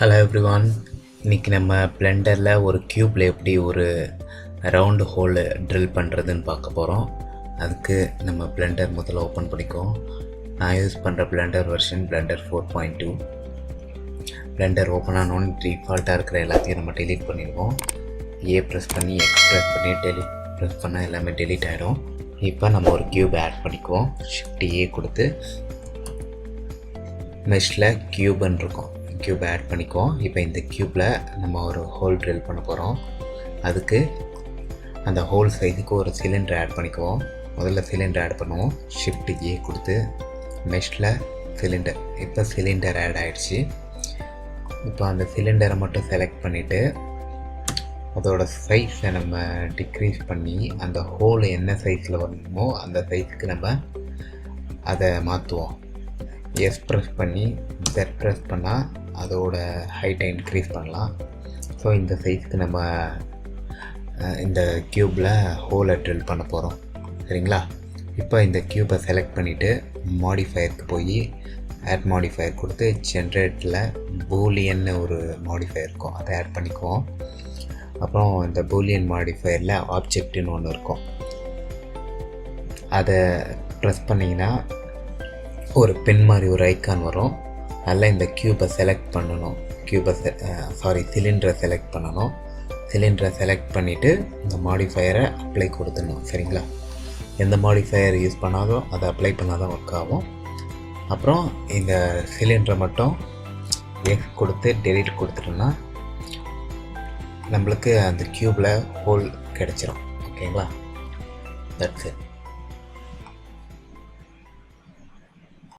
Hello everyone. இன்றைக்கி நம்ம பிளெண்டரில் ஒரு க்யூப்பில் எப்படி ஒரு ரவுண்டு ஹோல் ட்ரில் பண்ணுறதுன்னு பார்க்க போகிறோம். அதுக்கு நம்ம பிளெண்டர் முதல்ல ஓப்பன் பண்ணிக்குவோம். நான் யூஸ் பண்ணுற blender version blender 4.2. Blender open ஆனோன்னு டிஃபால்ட்டாக இருக்கிற எல்லாத்தையும் நம்ம டெலீட் பண்ணிடுவோம். ப்ரெஸ் பண்ணி ப்ரெஸ் பண்ணி டெலீட் ப்ரெஸ் பண்ணால் எல்லாமே டெலீட் ஆகிடும். இப்போ நம்ம ஒரு க்யூப் ஆட் பண்ணிக்குவோம். ஷிஃப்ட் கொடுத்து மெஷ்ஷில் க்யூப்னு இருக்கும், க்யூப் ஆட் பண்ணிக்குவோம். இப்போ இந்த க்யூப்பில் நம்ம ஒரு ஹோல் ட்ரில் பண்ண போகிறோம். அதுக்கு அந்த ஹோல் சைஸுக்கு ஒரு சிலிண்டர் ஆட் பண்ணிக்குவோம். முதல்ல சிலிண்டர் ஆட் பண்ணுவோம். ஷிஃப்ட் கொடுத்து மெஷ்ஷில் சிலிண்டர். இப்போ சிலிண்டர் ஆட் ஆகிடுச்சு. இப்போ அந்த சிலிண்டரை மட்டும் செலக்ட் பண்ணிவிட்டு அதோட சைஸை நம்ம டிக்ரீஸ் பண்ணி அந்த ஹோல் என்ன சைஸில் வரணுமோ அந்த சைஸுக்கு நம்ம அதை மாற்றுவோம். ப்ரெஸ் பண்ணி ப்ரெஸ் பண்ணால் அதோட ஹைட்டை இன்க்ரீஸ் பண்ணலாம். ஸோ இந்த சைஸ்க்கு நம்ம இந்த க்யூப்பில் ஹோலை ட்ரில் பண்ண போகிறோம். சரிங்களா? இப்போ இந்த க்யூப்பை செலக்ட் பண்ணிவிட்டு மாடிஃபயருக்கு போய் ஆட் மாடிஃபயர் கொடுத்து ஜென்ரேட்டில் பூலியன்னு ஒரு மாடிஃபயர் இருக்கும், அதை ஆட் பண்ணிக்குவோம். அப்புறம் இந்த பூலியன் மாடிஃபயரில் ஆப்ஜெக்ட்னு ஒன்று இருக்கும், அதை ப்ரெஸ் பண்ணிங்கன்னா ஒரு பென் மாதிரி ஒரு ஐக்கான் வரும். அதில் இந்த க்யூப்பை செலக்ட் பண்ணணும். சிலிண்டரை செலக்ட் பண்ணணும். சிலிண்டரை செலக்ட் பண்ணிவிட்டு இந்த மாடிஃபயரை அப்ளை கொடுத்துடணும். சரிங்களா? எந்த மாடிஃபயர் யூஸ் பண்ணாதோ அதை அப்ளை பண்ணால் தான் ஒர்க் ஆகும். அப்புறம் இந்த சிலிண்டரை மட்டும் கொடுத்து டெலீட் கொடுத்துட்டோம்னா நம்மளுக்கு அந்த க்யூப்பில் ஹோல் கிடச்சிரும். ஓகேங்களா? That's it.